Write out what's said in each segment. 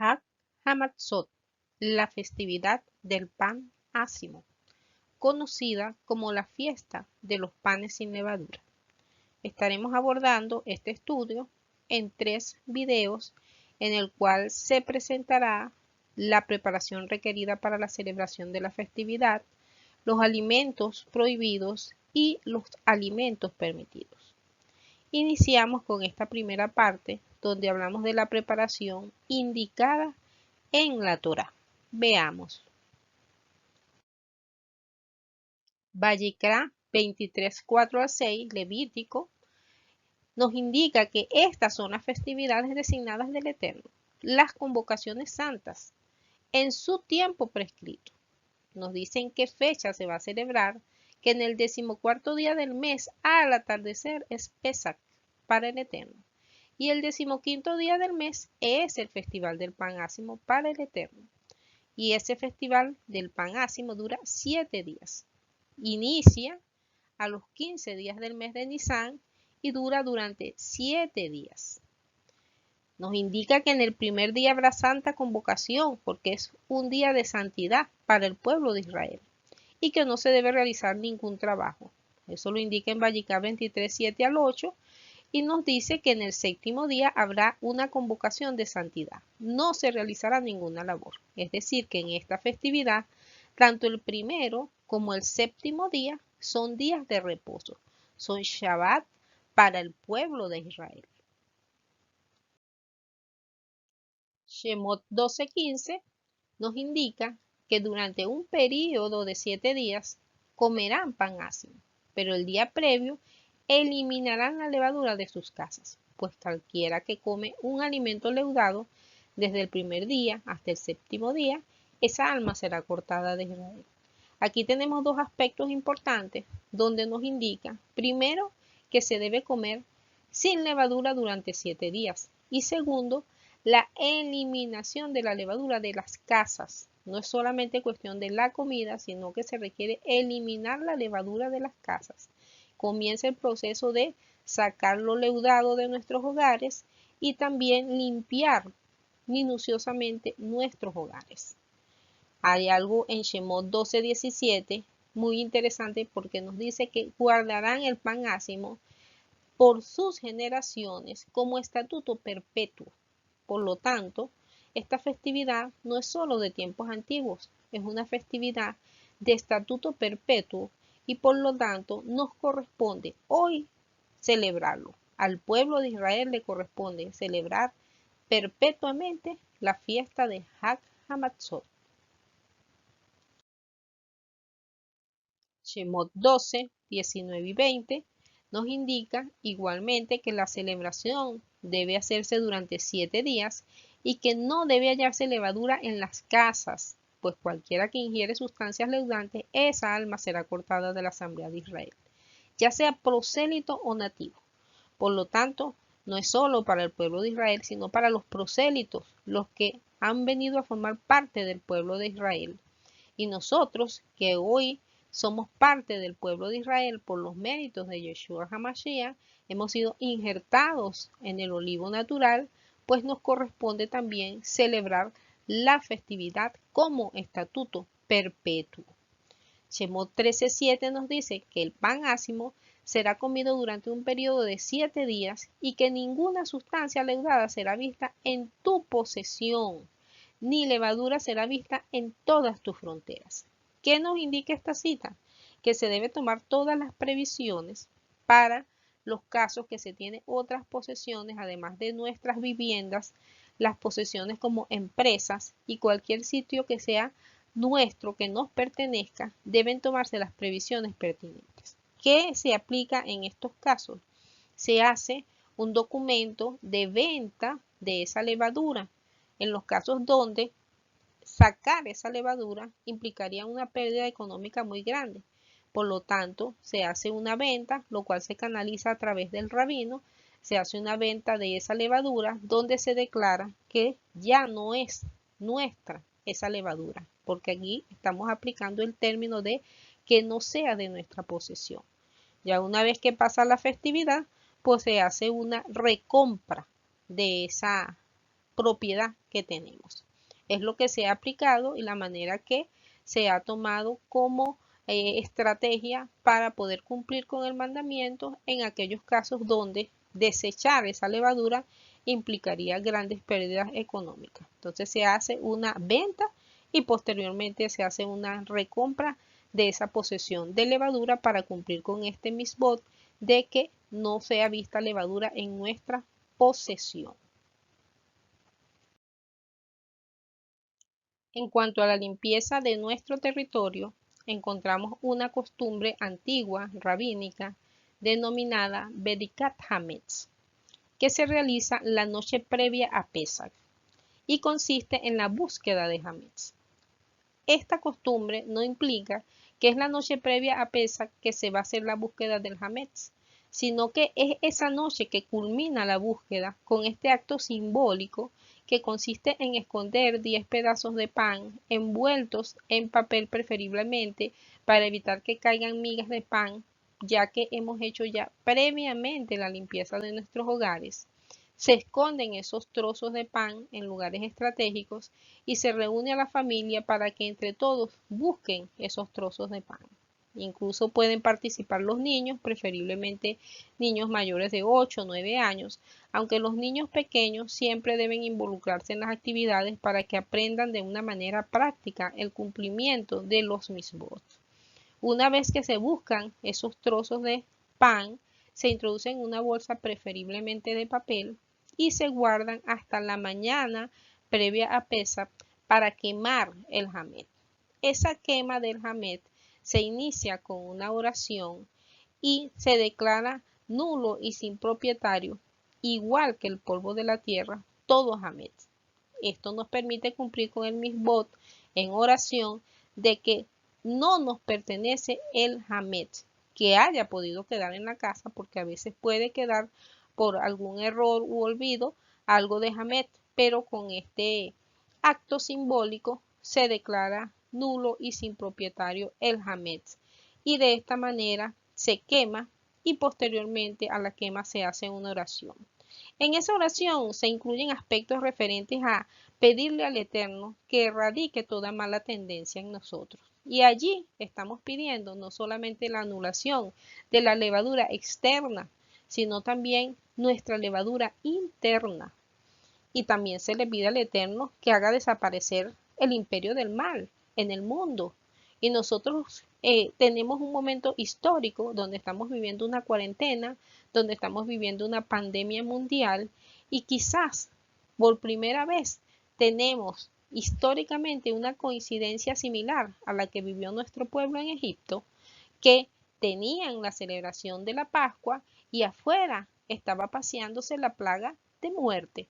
Hag Hamatzot, la festividad del pan ácimo, conocida como la fiesta de los panes sin levadura. Estaremos abordando este estudio en 3 videos en el cual se presentará la preparación requerida para la celebración de la festividad, los alimentos prohibidos y los alimentos permitidos. Iniciamos con esta primera parte donde hablamos de la preparación indicada en la Torá. Veamos. Vayikra 23, 4 al 6, Levítico, nos indica que estas son las festividades designadas del Eterno, las convocaciones santas, en su tiempo prescrito. Nos dicen qué fecha se va a celebrar, que en el 14º día del mes al atardecer es Pesach para el Eterno. Y el 15º día del mes es el festival del pan ácimo para el Eterno. Y ese festival del pan ácimo dura 7 días. Inicia a los 15 días del mes de Nisan y dura durante 7 días. Nos indica que en el primer día habrá santa convocación porque es un día de santidad para el pueblo de Israel y que no se debe realizar ningún trabajo. Eso lo indica en Vayikra 23, 7 al 8 y nos dice que en el 7º día habrá una convocación de santidad. No se realizará ninguna labor. Es decir, que en esta festividad, tanto el primero como el 7º día son días de reposo. Son Shabbat para el pueblo de Israel. Shemot 12:15 nos indica que durante un periodo de 7 días comerán pan ácimo, pero el día previo eliminarán la levadura de sus casas, pues cualquiera que come un alimento leudado desde el primer día hasta el 7º día, esa alma será cortada de Israel. Aquí tenemos 2 aspectos importantes donde nos indica, primero, que se debe comer sin levadura durante 7 días y segundo, la eliminación de la levadura de las casas. No es solamente cuestión de la comida, sino que se requiere eliminar la levadura de las casas. Comienza el proceso de sacar lo leudado de nuestros hogares y también limpiar minuciosamente nuestros hogares. Hay algo en Shemot 12:17 muy interesante porque nos dice que guardarán el pan ácimo por sus generaciones como estatuto perpetuo. Por lo tanto, esta festividad no es solo de tiempos antiguos, es una festividad de estatuto perpetuo y por lo tanto nos corresponde hoy celebrarlo. Al pueblo de Israel le corresponde celebrar perpetuamente la fiesta de Hag Hamatzot. Shemot 12, 19 y 20 nos indica igualmente que la celebración debe hacerse durante 7 días y que no debe hallarse levadura en las casas, pues cualquiera que ingiere sustancias leudantes, esa alma será cortada de la asamblea de Israel, ya sea prosélito o nativo. Por lo tanto, no es solo para el pueblo de Israel, sino para los prosélitos, los que han venido a formar parte del pueblo de Israel. Y nosotros, que hoy somos parte del pueblo de Israel por los méritos de Yeshua HaMashiach, hemos sido injertados en el olivo natural, pues nos corresponde también celebrar la festividad como estatuto perpetuo. Shemot 13:7 nos dice que el pan ácimo será comido durante un periodo de 7 días y que ninguna sustancia leudada será vista en tu posesión, ni levadura será vista en todas tus fronteras. ¿Qué nos indica esta cita? Que se debe tomar todas las previsiones para los casos que se tienen otras posesiones, además de nuestras viviendas, las posesiones como empresas y cualquier sitio que sea nuestro, que nos pertenezca, deben tomarse las previsiones pertinentes. ¿Qué se aplica en estos casos? Se hace un documento de venta de esa levadura. En los casos donde sacar esa levadura implicaría una pérdida económica muy grande. Por lo tanto, se hace una venta, lo cual se canaliza a través del rabino, se hace una venta de esa levadura donde se declara que ya no es nuestra esa levadura, porque aquí estamos aplicando el término de que no sea de nuestra posesión. Ya una vez que pasa la festividad, pues se hace una recompra de esa propiedad que tenemos. Es lo que se ha aplicado y la manera que se ha tomado como estrategia para poder cumplir con el mandamiento en aquellos casos donde desechar esa levadura implicaría grandes pérdidas económicas. Entonces se hace una venta y posteriormente se hace una recompra de esa posesión de levadura para cumplir con este misbot de que no sea vista levadura en nuestra posesión. En cuanto a la limpieza de nuestro territorio, encontramos una costumbre antigua rabínica denominada Bedikat Hametz, que se realiza la noche previa a Pesach y consiste en la búsqueda de Hametz. Esta costumbre no implica que es la noche previa a Pesach que se va a hacer la búsqueda del Hametz, sino que es esa noche que culmina la búsqueda con este acto simbólico que consiste en esconder 10 pedazos de pan envueltos en papel preferiblemente para evitar que caigan migas de pan, ya que hemos hecho ya previamente la limpieza de nuestros hogares. Se esconden esos trozos de pan en lugares estratégicos y se reúne a la familia para que entre todos busquen esos trozos de pan. Incluso pueden participar los niños, preferiblemente niños mayores de 8 o 9 años, aunque los niños pequeños siempre deben involucrarse en las actividades para que aprendan de una manera práctica el cumplimiento de los misbot. Una vez que se buscan esos trozos de pan, se introducen en una bolsa preferiblemente de papel y se guardan hasta la mañana previa a Pesach para quemar el hamet. Esa quema del hamet se inicia con una oración y se declara nulo y sin propietario, igual que el polvo de la tierra, todo hamet. Esto nos permite cumplir con el misbot en oración de que no nos pertenece el hamet que haya podido quedar en la casa, porque a veces puede quedar por algún error u olvido algo de hamet, pero con este acto simbólico se declara nulo y sin propietario el hamet y de esta manera se quema y posteriormente a la quema se hace una oración. En esa oración se incluyen aspectos referentes a pedirle al Eterno que erradique toda mala tendencia en nosotros. Y allí estamos pidiendo no solamente la anulación de la levadura externa, sino también nuestra levadura interna. Y también se le pide al Eterno que haga desaparecer el imperio del mal en el mundo. Y nosotros tenemos un momento histórico donde estamos viviendo una cuarentena, donde estamos viviendo una pandemia mundial y quizás por primera vez tenemos históricamente una coincidencia similar a la que vivió nuestro pueblo en Egipto, que tenían la celebración de la Pascua y afuera estaba paseándose la plaga de muerte.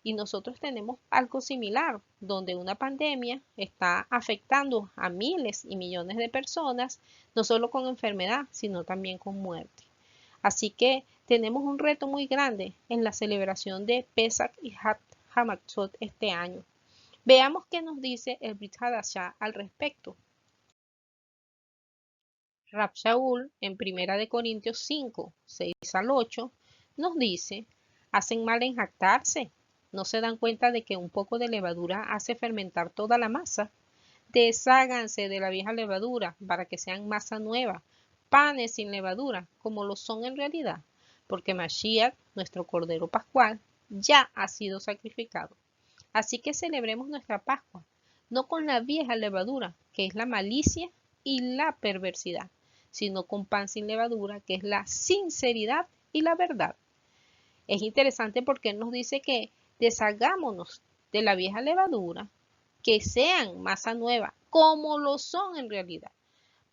Y nosotros tenemos algo similar, donde una pandemia está afectando a miles y millones de personas, no solo con enfermedad, sino también con muerte. Así que tenemos un reto muy grande en la celebración de Pesach y Hamatzot este año. Veamos qué nos dice el Brit Hadashah al respecto. Rab Shaul, en 1 Corintios 5, 6 al 8, nos dice, hacen mal en jactarse. ¿No se dan cuenta de que un poco de levadura hace fermentar toda la masa? Desháganse de la vieja levadura para que sean masa nueva, panes sin levadura, como lo son en realidad, porque Mashiach, nuestro Cordero Pascual, ya ha sido sacrificado. Así que celebremos nuestra Pascua, no con la vieja levadura, que es la malicia y la perversidad, sino con pan sin levadura, que es la sinceridad y la verdad. Es interesante porque él nos dice que deshagámonos de la vieja levadura, que sean masa nueva, como lo son en realidad.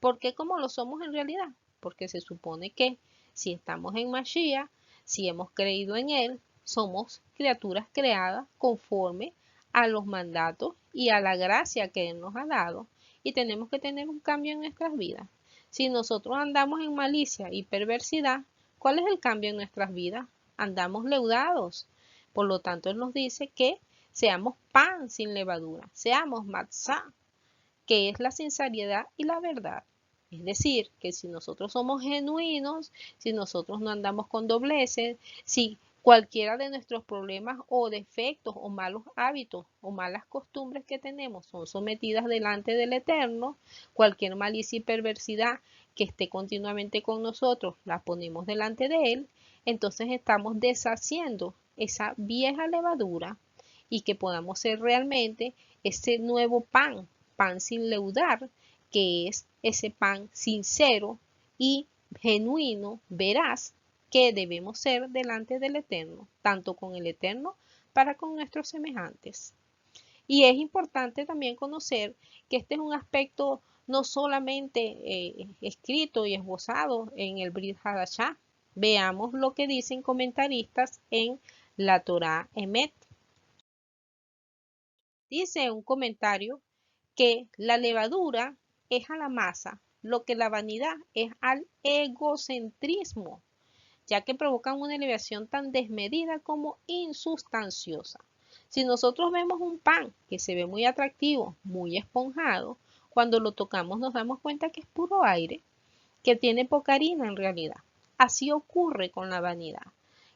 ¿Por qué como lo somos en realidad? Porque se supone que si estamos en Mashiach, si hemos creído en él, somos criaturas creadas conforme a los mandatos y a la gracia que él nos ha dado y tenemos que tener un cambio en nuestras vidas. Si nosotros andamos en malicia y perversidad, ¿cuál es el cambio en nuestras vidas? Andamos leudados. Por lo tanto, él nos dice que seamos pan sin levadura, seamos matzá, que es la sinceridad y la verdad. Es decir, que si nosotros somos genuinos, si nosotros no andamos con dobleces, si Cualquiera de nuestros problemas o defectos o malos hábitos o malas costumbres que tenemos son sometidas delante del Eterno. Cualquier malicia y perversidad que esté continuamente con nosotros la ponemos delante de Él. Entonces estamos deshaciendo esa vieja levadura y que podamos ser realmente ese nuevo pan, pan sin leudar, que es ese pan sincero y genuino, veraz, que debemos ser delante del Eterno, tanto con el Eterno para con nuestros semejantes. Y es importante también conocer que este es un aspecto no solamente escrito y esbozado en el Brit Hadashah. Veamos lo que dicen comentaristas en la Torá Emet. Dice un comentario que la levadura es a la masa, lo que la vanidad es al egocentrismo, ya que provocan una elevación tan desmedida como insustanciosa. Si nosotros vemos un pan que se ve muy atractivo, muy esponjado, cuando lo tocamos nos damos cuenta que es puro aire, que tiene poca harina en realidad. Así ocurre con la vanidad,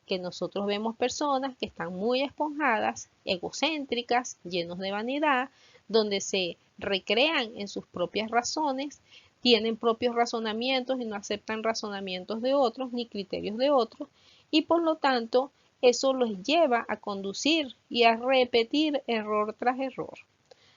que nosotros vemos personas que están muy esponjadas, egocéntricas, llenos de vanidad, donde se recrean en sus propias razones, tienen propios razonamientos y no aceptan razonamientos de otros ni criterios de otros, y por lo tanto eso los lleva a conducir y a repetir error tras error.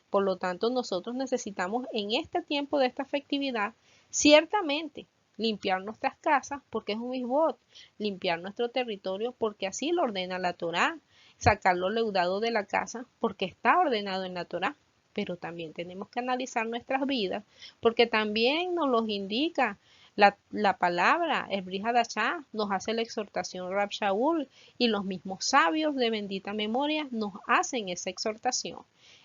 Por lo tanto, nosotros necesitamos en este tiempo de esta festividad, ciertamente, limpiar nuestras casas porque es un misbot, limpiar nuestro territorio porque así lo ordena la Torá, sacar lo leudado de la casa porque está ordenado en la Torá. Pero también tenemos que analizar nuestras vidas porque también nos los indica la palabra, el Brit Hadashah, nos hace la exhortación Rab Shaul y los mismos sabios de bendita memoria nos hacen esa exhortación.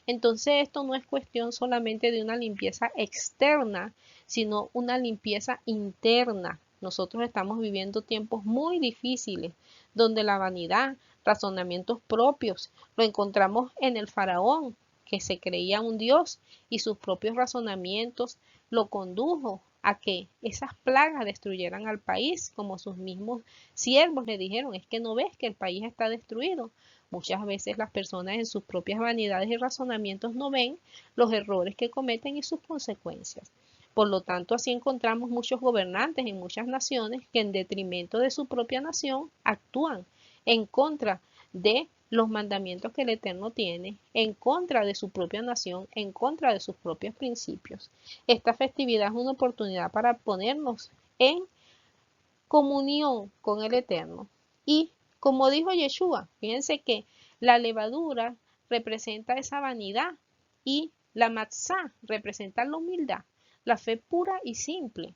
Entonces esto no es cuestión solamente de una limpieza externa, sino una limpieza interna. Nosotros estamos viviendo tiempos muy difíciles, donde la vanidad, razonamientos propios, lo encontramos en el faraón, que se creía un dios, y sus propios razonamientos lo condujo a que esas plagas destruyeran al país, como sus mismos siervos le dijeron, es que no ves que el país está destruido. Muchas veces las personas en sus propias vanidades y razonamientos no ven los errores que cometen y sus consecuencias. Por lo tanto, así encontramos muchos gobernantes en muchas naciones que en detrimento de su propia nación actúan en contra de los mandamientos que el Eterno tiene, en contra de su propia nación, en contra de sus propios principios. Esta festividad es una oportunidad para ponernos en comunión con el Eterno. Y como dijo Yeshua, fíjense que la levadura representa esa vanidad y la matzá representa la humildad, la fe pura y simple.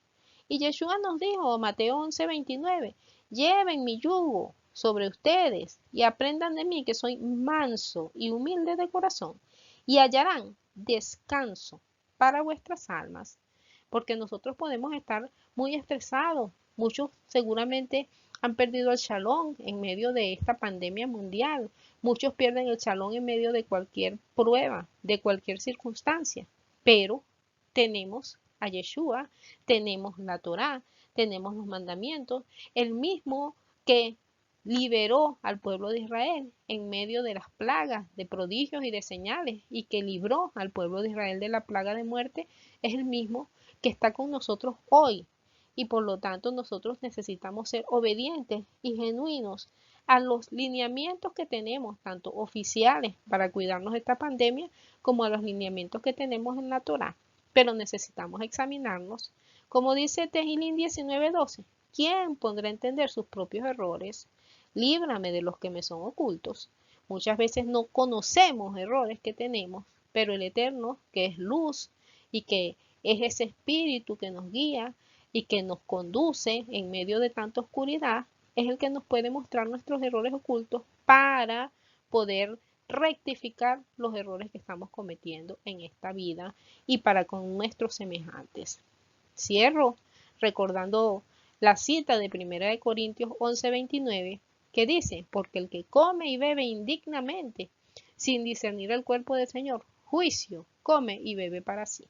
Y Yeshua nos dijo, Mateo 11:29, lleven mi yugo sobre ustedes y aprendan de mí que soy manso y humilde de corazón y hallarán descanso para vuestras almas. Porque nosotros podemos estar muy estresados. Muchos seguramente han perdido el shalom en medio de esta pandemia mundial. Muchos pierden el shalom en medio de cualquier prueba, de cualquier circunstancia. Pero tenemos a Yeshua, tenemos la Torá, tenemos los mandamientos, el mismo que liberó al pueblo de Israel en medio de las plagas, de prodigios y de señales, y que libró al pueblo de Israel de la plaga de muerte, es el mismo que está con nosotros hoy. Y por lo tanto nosotros necesitamos ser obedientes y genuinos a los lineamientos que tenemos, tanto oficiales para cuidarnos de esta pandemia, como a los lineamientos que tenemos en la Torá. Pero necesitamos examinarnos. Como dice Tehilín 19:12, ¿quién podrá entender sus propios errores? Líbrame de los que me son ocultos. Muchas veces no conocemos errores que tenemos, pero el Eterno, que es luz y que es ese espíritu que nos guía y que nos conduce en medio de tanta oscuridad, es el que nos puede mostrar nuestros errores ocultos para poder rectificar los errores que estamos cometiendo en esta vida y para con nuestros semejantes. Cierro recordando la cita de 1 Corintios 11:29 que dice, porque el que come y bebe indignamente, sin discernir el cuerpo del Señor, juicio, come y bebe para sí.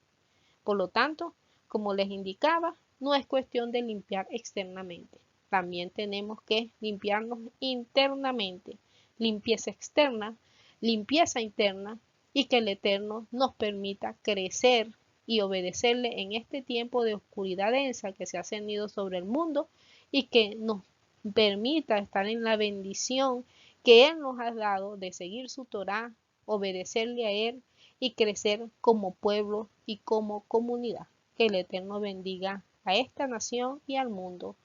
Por lo tanto, como les indicaba, no es cuestión de limpiar externamente, también tenemos que limpiarnos internamente. Limpieza externa, limpieza interna, y que el Eterno nos permita crecer y obedecerle en este tiempo de oscuridad densa que se ha cenido sobre el mundo, y que nos permita estar en la bendición que Él nos ha dado de seguir su Torá, obedecerle a Él y crecer como pueblo y como comunidad. Que el Eterno bendiga a esta nación y al mundo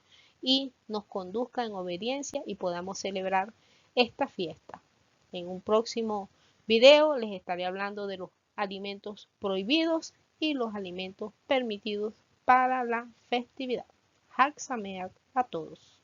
y nos conduzca en obediencia y podamos celebrar esta fiesta. En un próximo video les estaré hablando de los alimentos prohibidos y los alimentos permitidos para la festividad. Hag Sameach a todos.